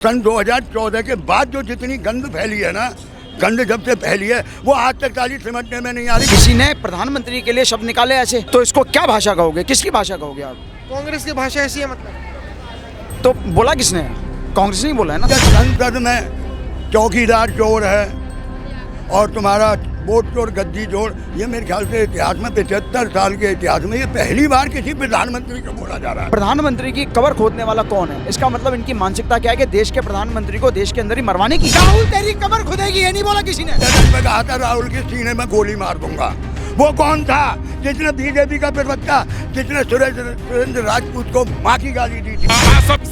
सन 2014 के बाद जो जितनी गंद फैली है ना, गंद जब से फैली है वो आज तक ताली सिमटने में नहीं आ रही। किसी ने प्रधानमंत्री के लिए शब्द निकाले ऐसे, तो इसको क्या भाषा कहोगे, किसकी भाषा कहोगे आप? कांग्रेस की भाषा ऐसी है मतलब। तो बोला किसने? कांग्रेस ने बोला है ना। संसद में चौकीदार चोर है और तुम्हारा वोट चोर गद्दी चोर, ये मेरे ख्याल से इतिहास में 75 साल के इतिहास में ये पहली बार किसी प्रधानमंत्री को बोला जा रहा है। प्रधानमंत्री की कबर खोदने वाला कौन है? इसका मतलब इनकी मानसिकता क्या है कि देश के प्रधानमंत्री को देश के अंदर ही मरवाने की। राहुल तेरी कबर खुदेगी, ये नहीं बोला किसी ने। मैं कहा था राहुल के सीने में गोली मार दूंगा। वो कौन था जिसने बीजेपी का प्रवक्ता, जिसने सुरेंद्र राजपूत को माँ की गाली दी थी?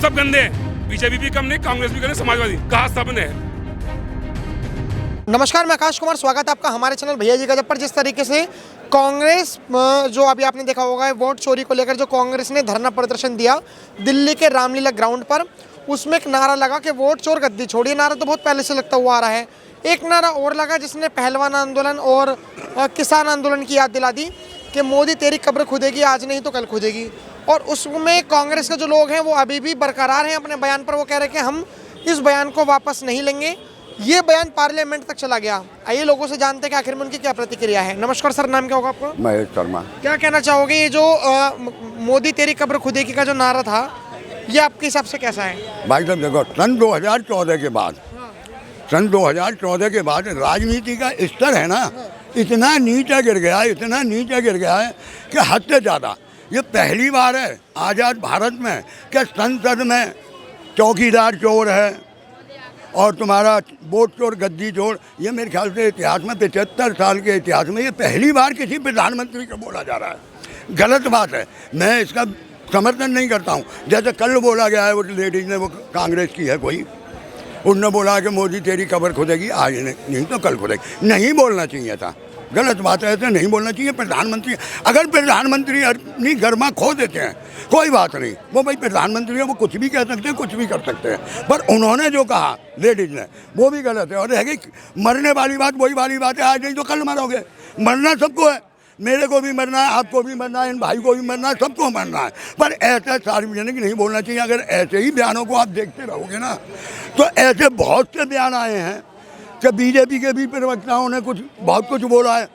सब गंदे, बीजेपी भी कम नहीं, कांग्रेस भी कम नहीं, समाजवादी कहा सबने। नमस्कार, मैं आकाश कुमार, स्वागत है आपका हमारे चैनल भैया जी गजब पर। जिस तरीके से कांग्रेस जो अभी आपने देखा होगा वोट चोरी को लेकर जो कांग्रेस ने धरना प्रदर्शन दिया दिल्ली के रामलीला ग्राउंड पर, उसमें एक नारा लगा कि वोट चोर गद्दी छोड़िए। नारा तो बहुत पहले से लगता हुआ आ रहा है। एक नारा और लगा जिसने पहलवान आंदोलन और किसान आंदोलन की याद दिला दी कि मोदी तेरी कब्र खुदेगी, आज नहीं तो कल खुदेगी। और उसमें कांग्रेस के जो लोग हैं वो अभी भी बरकरार हैं अपने बयान पर। वो कह रहे हैं कि हम इस बयान को वापस नहीं लेंगे। ये बयान पार्लियामेंट तक चला गया। आइए लोगों से जानते हैं कि आखिर में उनकी क्या प्रतिक्रिया है। नमस्कार सर, नाम क्या होगा आपका? महेश शर्मा। क्या कहना चाहोगे, ये जो मोदी तेरी कब्र खुदेगी का जो नारा था, ये आपके हिसाब से कैसा है? भाई साहब देखो, सन 2014 के बाद राजनीति का स्तर है ना, इतना नीचे गिर गया है, इतना नीचे गिर गया है कि हद से ज़्यादा। ये पहली बार है आज़ाद भारत में कि संसद में चौकीदार चोर है और तुम्हारा वोट चोर गद्दी चोर, ये मेरे ख्याल से इतिहास में 75 साल के इतिहास में ये पहली बार किसी प्रधानमंत्री को बोला जा रहा है। गलत बात है, मैं इसका समर्थन नहीं करता हूँ। जैसे कल बोला गया है, वो लेडीज ने, वो कांग्रेस की है कोई, उनने बोला कि मोदी तेरी कब्र खुदेगी, आज नहीं तो कल खुदेगी। नहीं बोलना चाहिए था, गलत बात है, ऐसे नहीं बोलना चाहिए। प्रधानमंत्री, अगर प्रधानमंत्री अपनी गर्मा खो देते हैं कोई बात नहीं, वो भाई प्रधानमंत्री है, वो कुछ भी कह सकते हैं, कुछ भी कर सकते हैं। पर उन्होंने जो कहा लेडीज ने, वो भी गलत है। और रह गई मरने वाली बात, वही वाली बात है, आज नहीं तो कल मरोगे। मरना सबको है, मेरे को भी मरना है, आपको भी मरना है, इन भाई को भी मरना है, सबको मरना है। पर ऐसा सार्वजनिक नहीं बोलना चाहिए। अगर ऐसे ही बयानों को आप देखते रहोगे ना, तो ऐसे बहुत से बयान आए हैं कि बीजेपी के भी प्रवक्ताओं ने बहुत कुछ बोला है,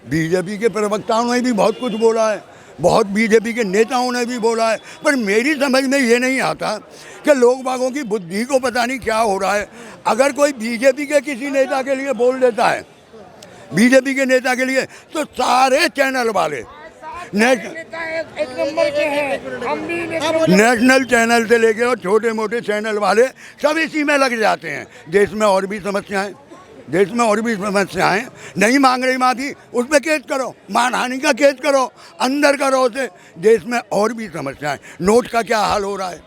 बीजेपी के प्रवक्ताओं ने भी बहुत कुछ बोला है, बहुत बीजेपी के नेताओं ने भी बोला है। पर मेरी समझ में ये नहीं आता कि लोग बागों की बुद्धि को पता नहीं क्या हो रहा है। अगर कोई बीजेपी के किसी नेता के लिए बोल देता है, बीजेपी के नेता के लिए, तो सारे चैनल वाले नेशनल चैनल से लेके और छोटे मोटे चैनल वाले सब इसी में लग जाते हैं। देश में और भी समस्याएं, नहीं मांग रही माफी, उस पर केस करो, मानहानि का केस करो, अंदर करो उसे। देश में और भी समस्याएं, नोट का क्या हाल हो रहा है,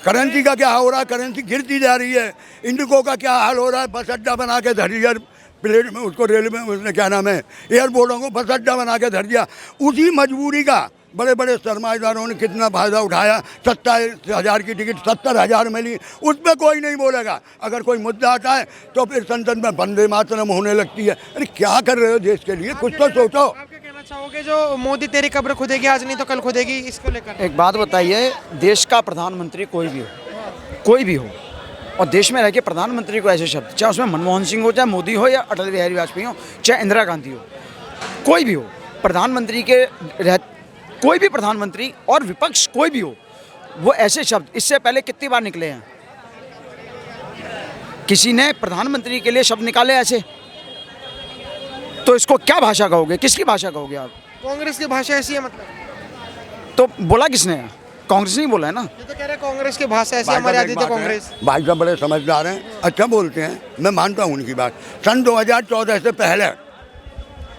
करेंसी का क्या हो रहा है, करेंसी गिरती जा रही है, इंडिको का क्या हाल हो रहा है, बस अड्डा बना के धर दिया प्लेट में, उसको रेलवे में, उसने क्या नाम है, एयरपोर्टों को बस अड्डा बना के धर दिया। उसी मजबूरी का बड़े बड़े सरमाएदारों ने कितना फ़ायदा उठाया। 27,000 की टिकट 70,000 में ली, उस पर कोई नहीं बोलेगा। अगर कोई मुद्दा आता है तो फिर संसद में वंदे मातरम होने लगती है। अरे क्या कर रहे हो देश के लिए, कुछ तो सोचो। आप क्या कहना चाहोगे, जो मोदी तेरी कब्र खुदेगी, आज नहीं तो कल खुदेगी, इसको लेकर? एक बात बताइए, देश का प्रधानमंत्री कोई भी हो, और देश में रह के प्रधानमंत्री को ऐसे शब्द, चाहे उसमें मनमोहन सिंह हो, चाहे मोदी हो, या अटल बिहारी वाजपेयी हो, चाहे इंदिरा गांधी हो, कोई भी हो, प्रधानमंत्री के कोई भी प्रधानमंत्री और विपक्ष कोई भी हो, वो ऐसे शब्द इससे पहले कितनी बार निकले हैं? किसी ने प्रधानमंत्री के लिए शब्द निकाले ऐसे, तो इसको क्या भाषा कहोगे, किसकी भाषा कहोगे आप? कांग्रेस की भाषा ऐसी है मतलब। तो बोला किसने? कांग्रेस नहीं बोला है ना। ये तो कह रहे कांग्रेस की भाषा ऐसी, हमारी आदि तो कांग्रेस। भाई साहब बड़े समझदार हैं, अच्छा बोलते हैं, मैं मानता हूँ उनकी बात। सन 2014 से पहले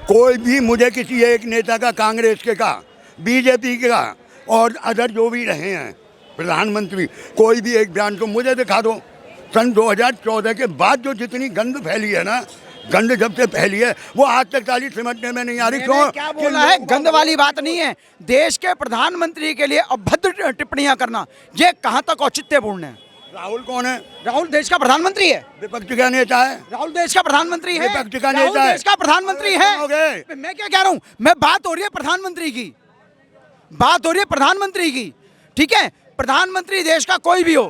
कोई भी मुझे किसी एक नेता का, कांग्रेस के का, बीजेपी का और अदर जो भी रहे हैं प्रधानमंत्री, कोई भी एक बयान तो मुझे दिखा दो। सन 2014 के बाद जो जितनी गंद फैली है ना, गंद जब से फैली है वो आज तक ताली सिमटने में नहीं आ रही। क्यों? क्या बोला है? गंद वाली बात नहीं है। देश के प्रधानमंत्री के लिए अभद्र टिप्पणियां करना, ये कहां तक औचित्यपूर्ण है? राहुल कौन है? राहुल देश का प्रधानमंत्री है। विपक्ष का नेता है। राहुल देश का प्रधानमंत्री है। विपक्ष का नेता है। देश का प्रधानमंत्री है। है। मैं क्या कह रहा हूं, मैं बात हो रही है प्रधानमंत्री की, बात हो रही है प्रधानमंत्री की, ठीक है? प्रधानमंत्री देश का कोई भी हो,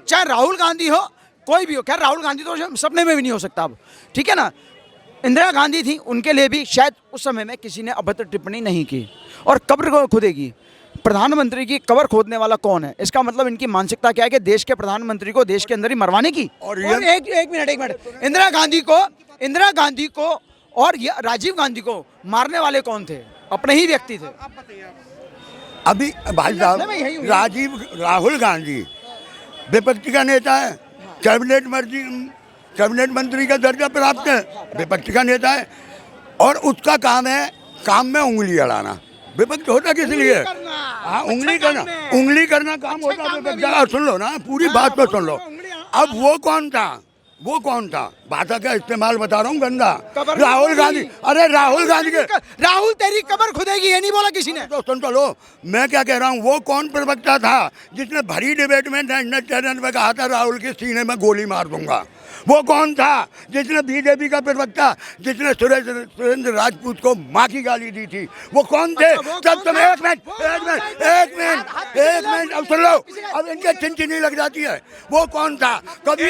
चाहे राहुल गांधी हो, कोई भी हो। खैर राहुल गांधी तो सपने में भी नहीं हो सकता अब, ठीक है ना। इंदिरा गांधी थी, उनके लिए भी शायद उस समय में किसी ने अभद्र टिप्पणी नहीं की। और कब्र को खोदेगी, प्रधानमंत्री की कब्र खोदने वाला कौन है? इसका मतलब इनकी मानसिकता क्या है कि देश के प्रधानमंत्री को देश के अंदर ही मरवाने की। और एक मिनट, इंदिरा गांधी को और राजीव गांधी को मारने वाले कौन थे? अपने ही व्यक्ति थे। अभी भाई साहब राहुल गांधी विपक्ष का नेता है, कैबिनेट मंत्री का दर्जा प्राप्त है, विपक्ष का नेता है, और उसका काम है काम में उंगली अड़ाना। विपक्ष होता किस लिए? हाँ, उंगली करना काम होता है विपक्ष का। सुन लो ना, पूरी बात तो सुन लो। अब वो कौन था? भाषा का इस्तेमाल बता रहा हूँ गंदा। राहुल गांधी, अरे राहुल गांधी के राहुल तेरी कब्र खुदेगी, ये नहीं बोला किसी ने। तो सुन तो लो, मैं क्या कह रहा हूँ। वो कौन प्रवक्ता था जिसने भरी डिबेट में नेशनल चैनल पे कहा था राहुल के सीने में गोली मार दूंगा? वो कौन था जिसने बीजेपी का प्रवक्ता जिसने सुरेंद्र राजपूत को माँ की गाली दी थी? वो कौन थे? जब तुम एक मिनट अब सुन लो, अब इनके चिनचिनी लग जाती है। वो कौन था? कभी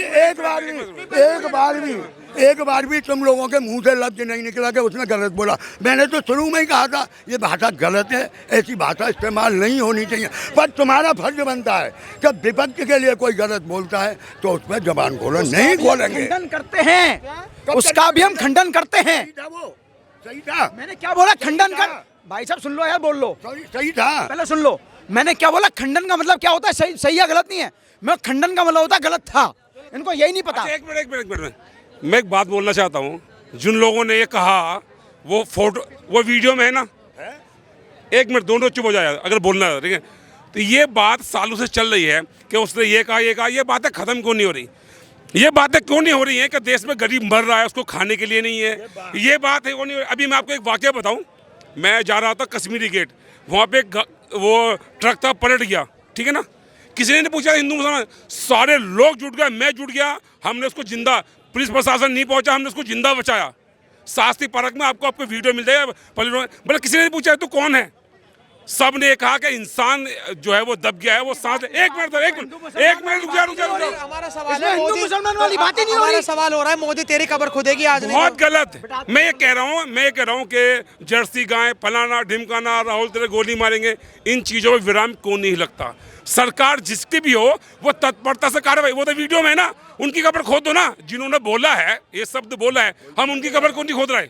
एक बार भी तुम लोगों के मुंह से लफ्ज नहीं निकला कि उसने गलत बोला। मैंने तो शुरू में ही कहा था ये भाषा गलत है, ऐसी भाषा इस्तेमाल नहीं होनी चाहिए। पर तुम्हारा फर्ज बनता है कि विपक्ष के लिए कोई गलत बोलता है तो उस पर जबान खोलो। नहीं खोलेंगे, खंडन करते हैं, उसका भी हम खंडन करते हैं। सही था। मैंने क्या बोला? खंडन कर। भाई साहब सुन लो यार, बोल लो। सही था। पहले सुन लो, मैंने क्या बोला? खंडन का मतलब क्या होता है? सही या गलत नहीं है। मैं खंडन का मतलब होता है गलत था। इनको यही नहीं पता। एक मिनट मैं एक बात बोलना चाहता हूँ। जिन लोगों ने ये कहा वो फोटो वो वीडियो में है ना, एक मिनट दोनों चुप हो जाए अगर बोलना है, ठीक है। तो ये बात सालों से चल रही है कि उसने ये कहा। ये बातें खत्म क्यों नहीं हो रही? ये बातें क्यों नहीं हो रही हैं कि देश में गरीब मर रहा है, उसको खाने के लिए नहीं है? ये बात है वो नहीं। अभी मैं आपको एक वाकया बताऊँ। मैं जा रहा था कश्मीरी गेट, वहाँ पे वो ट्रक था, पलट गया, ठीक है ना। किसी ने नहीं पूछा हिंदू मुसलमान, सारे लोग जुट गए, मैं जुट गया। हमने उसको जिंदा, पुलिस प्रशासन नहीं पहुंचा, हमने उसको जिंदा बचाया। शास्त्री पार्क में आपको वीडियो मिल जाएगा। मतलब किसी ने नहीं पूछा तू कौन है। सब ने कहा कि इंसान जो है वो दब गया है, वो सांस। एक मिनट रुक जा। हमारा सवाल है, हिंदू मुसलमान वाली बात ही नहीं हो रही। सवाल हो रहा है मोदी तेरी कब्र खुदेगी आज नहीं। बहुत गलत। मैं ये कह रहा हूँ कि जर्सी गाय, फलाना ढिमकाना, राहुल तेरे गोली मारेंगे, इन चीजों में विराम क्यों नहीं लगता? सरकार जिसकी भी हो वो तत्परता से कार्रवाई। वो तो वीडियो में है ना, उनकी कब्र खोद दो ना। जिन्होंने बोला है, ये शब्द बोला है, हम उनकी कब्र क्यों नहीं खोद रहे?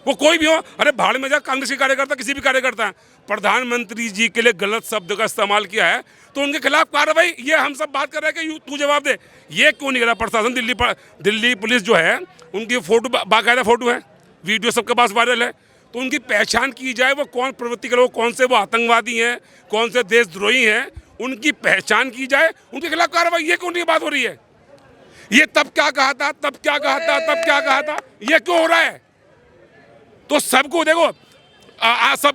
वो कोई भी हो, अरे भाड़ में जा, कांग्रेस के कार्यकर्ता, किसी भी कार्यकर्ता, प्रधानमंत्री जी के लिए गलत शब्द का इस्तेमाल किया है तो उनके खिलाफ कार्रवाई। ये हम सब बात कर रहे हैं कि तू जवाब दे। ये क्यों नहीं कर रहा प्रशासन? दिल्ली पुलिस जो है, उनकी फोटो, बाकायदा फोटो है, वीडियो सबके पास वायरल है। तो उनकी पहचान की जाए, वो कौन प्रवृत्ति कर, कौन से वो आतंकवादी हैं, कौन से देशद्रोही हैं, उनकी पहचान की जाए, उनके खिलाफ कार्रवाई। ये क्यों नहीं बात हो रही है? ये तब क्या कहा था, ये क्यों हो रहा है? तो सबको देखो,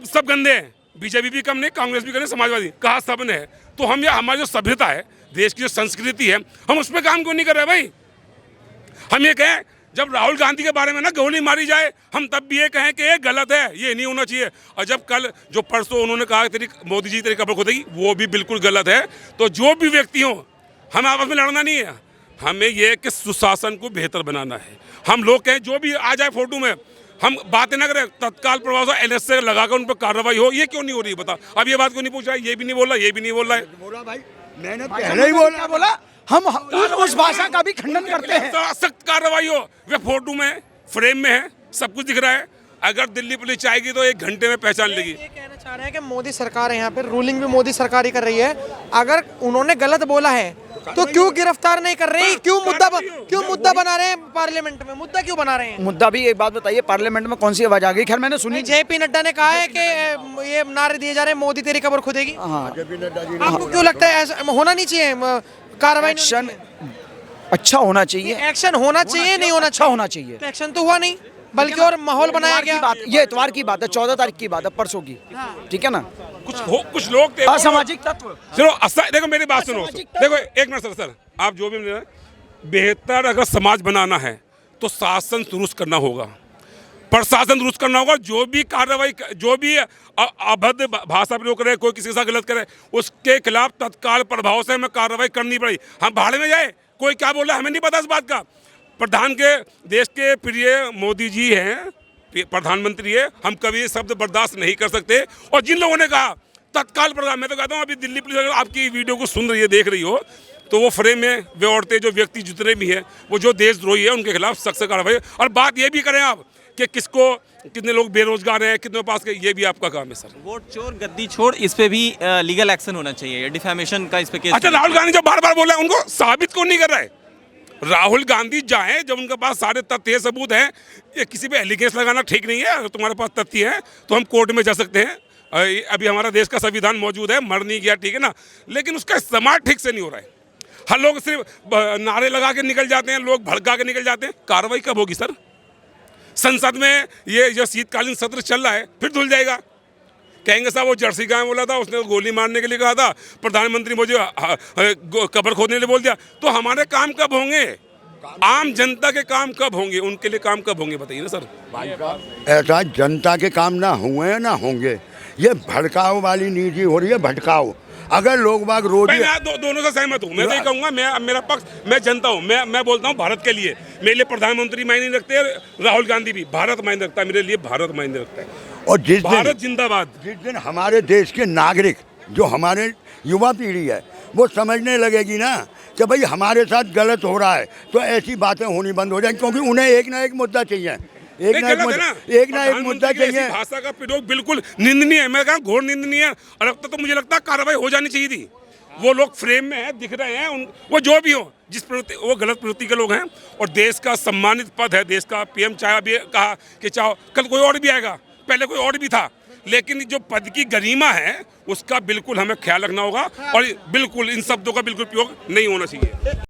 सब गंदे हैं। बीजेपी भी कम नहीं, कांग्रेस भी कम नहीं, समाजवादी, कहा सब ने है। तो हम ये हमारी जो सभ्यता है, देश की जो संस्कृति है, हम उस पर काम क्यों नहीं कर रहे भाई? हम ये कहें जब राहुल गांधी के बारे में ना गोली मारी जाए, हम तब भी ये कहें कि ये गलत है, ये नहीं होना चाहिए। और जब कल जो परसों उन्होंने कहा तेरी मोदी जी तेरी कब्र खोदेगी, वो भी बिल्कुल गलत है। तो जो भी व्यक्ति हो, हमें आपस में लड़ना नहीं है, हमें ये कि सुशासन को बेहतर बनाना है। हम लोग कहें जो भी आ जाए फोटो में, हम बातें ना करें, तत्काल प्रभाव से एनएस से लगाकर उन पर कार्रवाई हो। ये क्यों नहीं हो रही बता? अब ये बात क्यों नहीं पूछ रहा है? ये भी नहीं बोल रहा, ये भी नहीं बोल रहा है। बोला भाई, मैंने पहले ही बोला। हम उस भाषा का भी खंडन करते हैं। सख्त कार्रवाई हो। वे फोटो में, फ्रेम में है, सब कुछ दिख रहा है। अगर दिल्ली पुलिस चाहेगी तो 1 घंटे में पहचान लेगी। ये कहना चाह रहे हैं कि मोदी सरकार है, यहाँ पे रूलिंग भी मोदी सरकार ही कर रही है। अगर उन्होंने गलत बोला है तो क्यों गिरफ्तार नहीं कर रही? क्यों मुद्दा बना रहे हैं पार्लियामेंट में? मुद्दा क्यों बना रहे हैं? मुद्दा भी एक बात बताइए, पार्लियामेंट में कौन सी आवाज आ गई? खैर मैंने सुनी। जेपी नड्डा ने कहा है कि ये नारे दिए जा रहे हैं मोदी तेरी कब्र खुदेगी। आपको क्यों लगता है ऐसा होना नहीं चाहिए? कार्रवाई अच्छा होना चाहिए, एक्शन होना चाहिए, नहीं होना अच्छा होना चाहिए। एक्शन तो हुआ नहीं, बल्कि और माहौल बनाया गया। ये इतवार की बात है, 14 तारीख की बात है, परसों की, ठीक है ना। कुछ लोग थे असामाजिक तत्व। चलो देखो मेरी बात सुनो, देखो एक मिनट सर, आप जो भी बेहतर अगर समाज बनाना है तो शासन शुरू करना होगा। प्रशासन दुरुस्त करना होगा। जो भी कार्रवाई, जो भी अभद्र भाषा प्रयोग करे, कोई किसी के साथ गलत करे, उसके खिलाफ तत्काल प्रभाव से हमें कार्रवाई करनी पड़ी। हम भाड़े में जाए, कोई क्या बोल रहा है हमें नहीं पता इस बात का। प्रधान के, देश के प्रिय मोदी जी हैं, प्रधानमंत्री है, हम कभी शब्द बर्दाश्त नहीं कर सकते। और जिन लोगों ने कहा तत्काल प्रभाव, मैं तो कहता हूँ अभी दिल्ली पुलिस अगर आपकी वीडियो को सुन रही है, देख रही हो, तो वो फ्रेम में वे औरतें, जो व्यक्ति जितने भी हैं, वो जो देशद्रोही है, उनके खिलाफ सख्त कार्रवाई। और बात ये भी करें आप कि किसको, कितने लोग बेरोजगार हैं, कितने पास के, ये भी आपका काम है सर। वोट चोर, गद्दी छोड़, इस पे भी लीगल एक्शन होना चाहिए, डिफेमेशन का इस पे केस। अच्छा, राहुल गांधी जो बार बार बोला है, उनको साबित क्यों नहीं कर रहा है? राहुल गांधी जाएं, जब उनके पास सारे तथ्य सबूत हैं। ये किसी पे एलिगेशन लगाना ठीक नहीं है। अगर तुम्हारे पास तथ्य है तो हम कोर्ट में जा सकते हैं। अभी हमारा देश का संविधान मौजूद है, मर नहीं गया, ठीक है ना, लेकिन उसका इस्तेमाल ठीक से नहीं हो रहा है। हर लोग सिर्फ नारे लगा के निकल जाते हैं, लोग भड़का के निकल जाते हैं। कार्रवाई कब होगी सर? संसद में ये जो शीतकालीन सत्र चल रहा है, फिर धुल जाएगा। कहेंगे साहब वो जर्सी गाय बोला था, उसने गोली मारने के लिए कहा था, प्रधानमंत्री मुझे कब्र खोदने के लिए बोल दिया। तो हमारे काम कब होंगे? आम जनता के काम कब होंगे? उनके लिए काम कब होंगे बताइए ना सर। ऐसा जनता के काम ना हुए ना होंगे, ये भड़काओ वाली नीति हो रही है, भटकाओ। अगर लोग बाग रोज, मैं दोनों से सहमत हूँ। मैं तो ये कहूँगा, मेरा पक्ष, मैं जनता हूँ, मैं बोलता हूँ भारत के लिए। मेरे लिए प्रधानमंत्री मायने रखते, राहुल गांधी भी भारत मायने रखता है, मेरे लिए भारत मायने रखता है। और जिस दिन, भारत जिंदाबाद, जिस दिन हमारे देश के नागरिक, जो हमारे युवा पीढ़ी है, वो समझने लगेगी ना कि भाई हमारे साथ गलत हो रहा है, तो ऐसी बातें होनी बंद हो जाएंगी। क्योंकि उन्हें एक ना एक मुद्दा चाहिए, एक ना एक मुद्दा चाहिए। भाषा का प्रयोग बिल्कुल निंदनीय है, मैं कहा घोर निंदनीय है। और अब तो मुझे लगता है कार्रवाई हो जानी चाहिए थी। वो लोग फ्रेम में है, दिख रहे हैं, वो जो भी हो, जिस प्रवृत्ति, वो गलत प्रवृत्ति के लोग हैं। और देश का सम्मानित पद है, देश का पीएम चाहे भी कहा कि चाहो कल कोई और भी आएगा, पहले कोई और भी था, लेकिन जो पद की गरिमा है उसका बिल्कुल हमें ख्याल रखना होगा। और बिल्कुल इन शब्दों का बिल्कुल प्रयोग नहीं होना चाहिए।